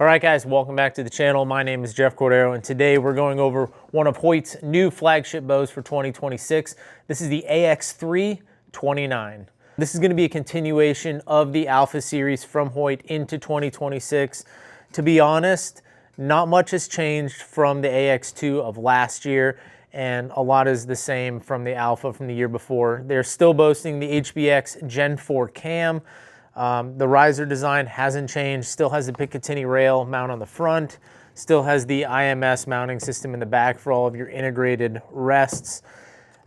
All right, guys, welcome back to the channel. My name is Jeff Cordero, and today we're going over one of Hoyt's new flagship bows for 2026. This is the AX-3 29. This is going to be a continuation of the Alpha series from Hoyt into 2026. To be honest, not much has changed from the AX-2 of last year, and a lot is the same from the Alpha from the year before. They're still boasting the HBX Gen 4 cam. The riser design hasn't changed, still has the Picatinny rail mount on the front, still has the IMS mounting system in the back for all of your integrated rests.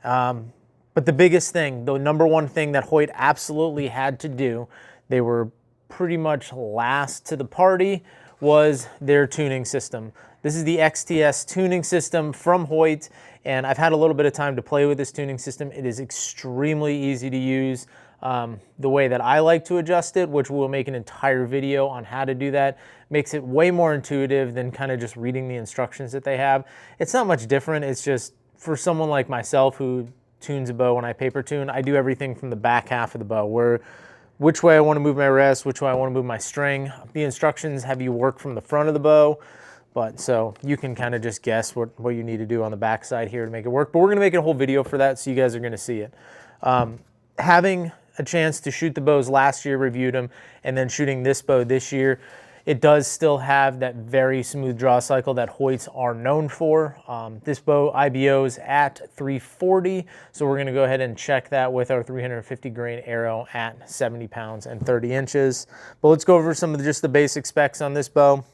But the biggest thing, the number one thing that Hoyt absolutely had to do, they were pretty much last to the party, was their tuning system. This is the XTS tuning system from Hoyt, and I've had a little bit of time to play with this tuning system. It is extremely easy to use. The way that I like to adjust it, which we'll make an entire video on how to do that, makes it way more intuitive than kind of just reading the instructions that they have. It's not much different. It's just for someone like myself who tunes a bow when I paper tune, I do everything from the back half of the bow, which way I want to move my rest, which way I want to move my string. The instructions have you work from the front of the bow, but so you can kind of just guess what you need to do on the back side here to make it work. But we're going to make a whole video for that, so you guys are going to see it. Having a chance to shoot the bows last year, reviewed them, and then shooting this bow this year, it does still have that very smooth draw cycle that Hoyts are known for. This bow IBOs at 340, so we're going to go ahead and check that with our 350 grain arrow at 70 pounds and 30 inches. But let's go over some of just the basic specs on this bow.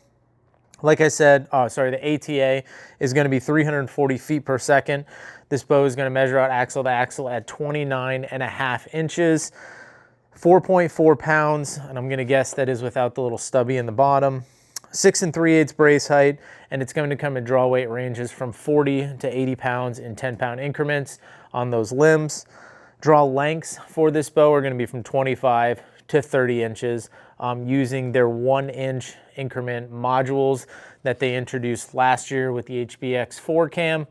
Like I said, the ATA is going to be 340 feet per second. This bow is going to measure out axle to axle at 29.5 inches, 4.4 pounds, and I'm going to guess that is without the little stubby in the bottom. 6 3/8 brace height, and it's going to come in draw weight ranges from 40 to 80 pounds in 10-pound increments on those limbs. Draw lengths for this bow are going to be from 25 to 30 inches using their 1-inch increment modules that they introduced last year with the HBX 4 cam.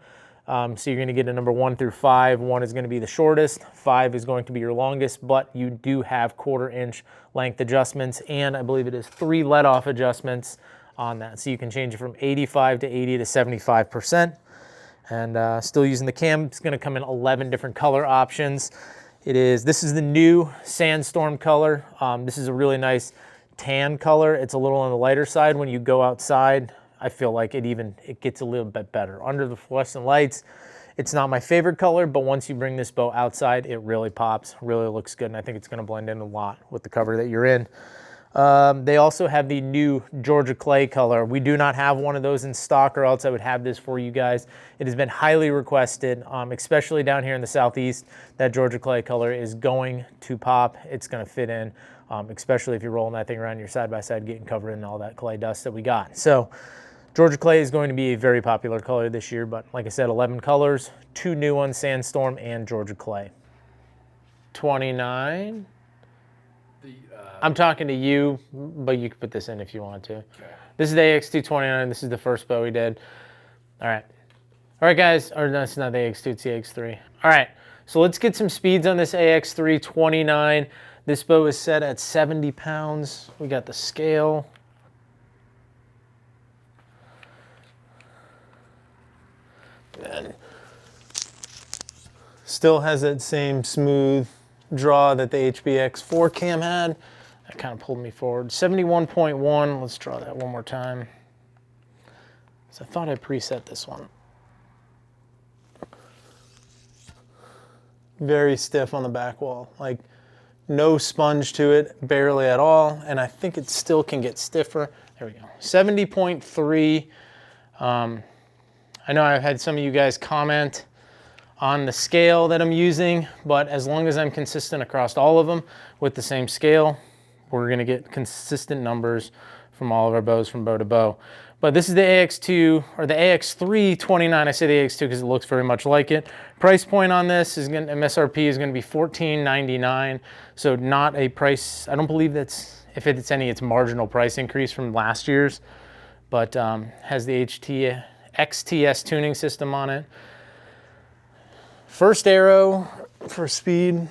So you're going to get a number 1 through 5. 1 is going to be the shortest, 5 is going to be your longest, but you do have 1/4 inch length adjustments, and I believe it is 3 let-off adjustments on that. So you can change it from 85 to 80 to 75%. And still using the cam, it's going to come in 11 different color options. This is the new Sandstorm color. This is a really nice tan color. It's a little on the lighter side. When you go outside, I feel like it gets a little bit better. Under the fluorescent lights, it's not my favorite color, but once you bring this bow outside, it really pops, really looks good, and I think it's going to blend in a lot with the cover that you're in. They also have the new Georgia Clay color. We do not have one of those in stock, or else I would have this for you guys. It has been highly requested, especially down here in the Southeast. That Georgia Clay color is going to pop. It's going to fit in, especially if you're rolling that thing around your side-by-side, getting covered in all that clay dust that we got. So Georgia Clay is going to be a very popular color this year, but like I said, 11 colors, 2 new ones, Sandstorm and Georgia Clay. 29. I'm talking to you, but you can put this in if you want to. Okay. This is the AX-2 29. This is the first bow we did. All right, guys. Or no, it's not the AX-2, it's the AX-3. All right, so let's get some speeds on this AX-3 29. This bow is set at 70 pounds. We got the scale. And still has that same smooth draw that the HBX 4 cam had. That kind of pulled me forward. 71.1, let's draw that one more time. So I thought I preset this one. Very stiff on the back wall, like no sponge to it, barely at all, and I think it still can get stiffer. There we go, 70.3. I know I've had some of you guys comment on the scale that I'm using, but as long as I'm consistent across all of them with the same scale, we're gonna get consistent numbers from all of our bows from bow to bow. But this is the AX-2, or the AX-3 29. I say the AX-2 because it looks very much like it. Price point on this is going to, MSRP is going to be $14.99. So not a price, I don't believe that's, if it's any, it's marginal price increase from last year's, but has the XTS tuning system on it. First arrow for speed.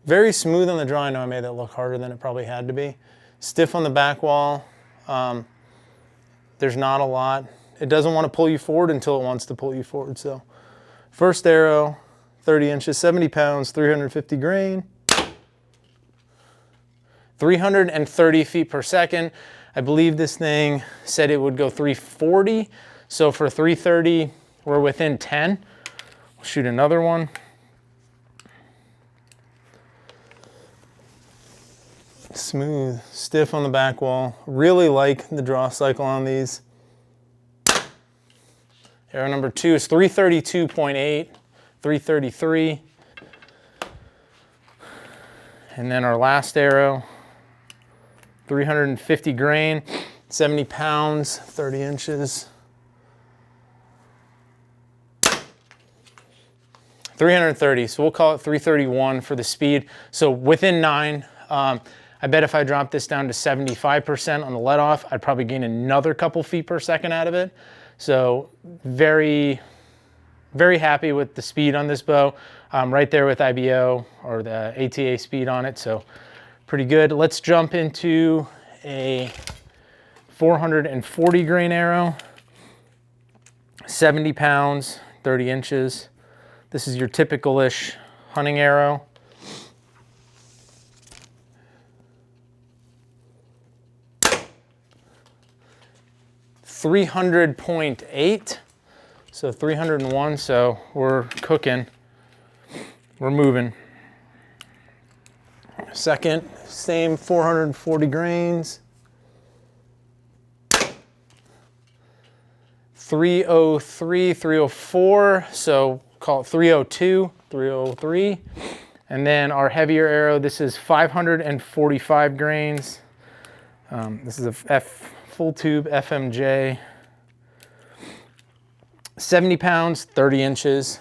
Very smooth on the draw. I know I made that look harder than it probably had to be. Stiff on the back wall. There's not a lot. It doesn't want to pull you forward until it wants to pull you forward. So first arrow, 30 inches, 70 pounds, 350 grain. 330 feet per second. I believe this thing said it would go 340. So for 330, we're within 10. We'll shoot another one. Smooth, stiff on the back wall. Really like the draw cycle on these. Arrow number 2 is 332.8, 333. And then our last arrow, 350 grain, 70 pounds, 30 inches. 330, so we'll call it 331 for the speed. So within 9, I bet if I drop this down to 75% on the let off, I'd probably gain another couple feet per second out of it. So very, very happy with the speed on this bow. Right there with IBO or the ATA speed on it, so pretty good. Let's jump into a 440 grain arrow, 70 pounds, 30 inches. This is your typical-ish hunting arrow. .300.8, so 301, so we're cooking, we're moving. Second, same 440 grains. 303, 304, so call it 302, 303. And then our heavier arrow, this is 545 grains. This is a full tube FMJ. 70 pounds, 30 inches.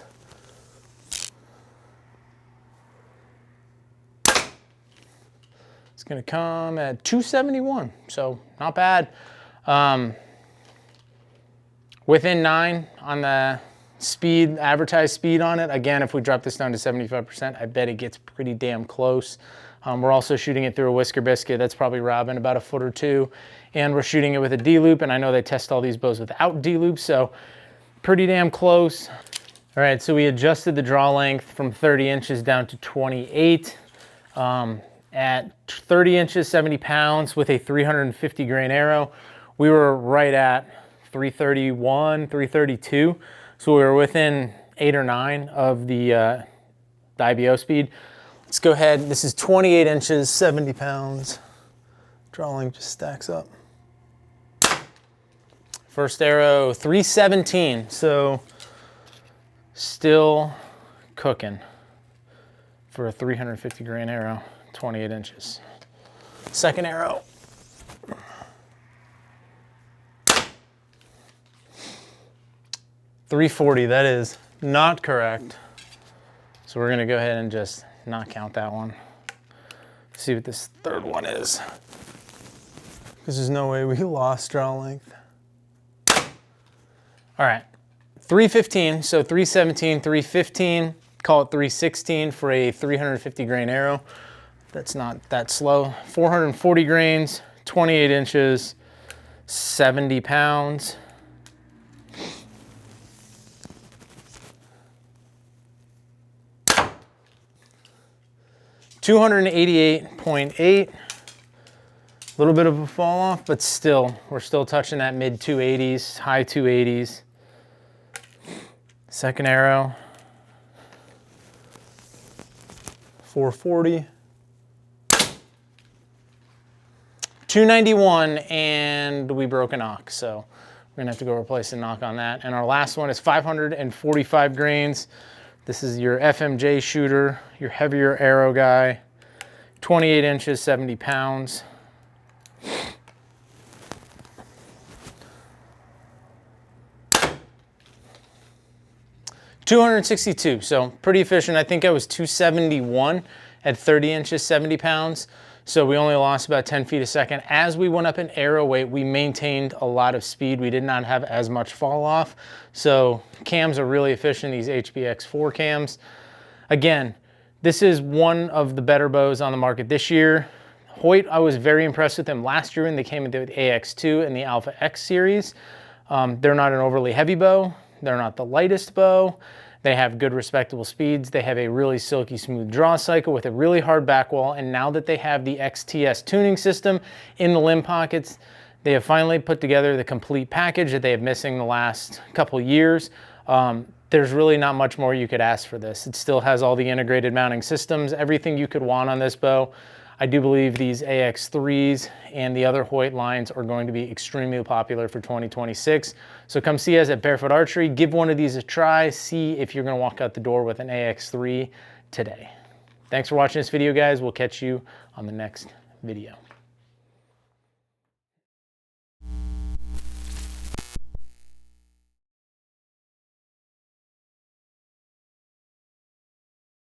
It's gonna come at 271, so not bad. Within 9 on the speed, advertised speed on it. Again, if we drop this down to 75%, I bet it gets pretty damn close. We're also shooting it through a whisker biscuit. That's probably robbing about a foot or two. And we're shooting it with a D-loop, and I know they test all these bows without D-loop, so pretty damn close. All right, so we adjusted the draw length from 30 inches down to 28. At 30 inches, 70 pounds with a 350 grain arrow, we were right at 331, 332. So we were within 8 or 9 of the IBO speed. Let's go ahead. This is 28 inches, 70 pounds. Draw length just stacks up. First arrow, 317. So still cooking for a 350 grain arrow, 28 inches. Second arrow. .340, that is not correct. So we're gonna go ahead and just not count that one. See what this third one is. Because there's no way we lost draw length. All right, 315, so 317, 315, call it 316 for a 350 grain arrow. That's not that slow. 440 grains, 28 inches, 70 pounds. .288.8, a little bit of a fall off, but still, we're still touching that mid 280s, high 280s. Second arrow, 440. 291, and we broke a knock, so we're gonna have to go replace a knock on that. And our last one is 545 grains. This is your FMJ shooter, your heavier arrow guy, 28 inches, 70 pounds. .262, so pretty efficient. I think I was 271 at 30 inches, 70 pounds. So we only lost about 10 feet a second. As we went up in arrow weight, we maintained a lot of speed. We did not have as much fall off. So cams are really efficient, these HBX4 cams. Again, this is one of the better bows on the market this year. Hoyt, I was very impressed with them last year when they came into the AX2 and the Alpha X series. They're not an overly heavy bow. They're not the lightest bow. They have good respectable speeds. They have a really silky smooth draw cycle with a really hard back wall. And now that they have the XTS tuning system in the limb pockets, they have finally put together the complete package that they have missing the last couple years. There's really not much more you could ask for this. It still has all the integrated mounting systems, everything you could want on this bow. I do believe these AX3s and the other Hoyt lines are going to be extremely popular for 2026. So come see us at Barefoot Archery, give one of these a try, see if you're gonna walk out the door with an AX3 today. Thanks for watching this video, guys. We'll catch you on the next video.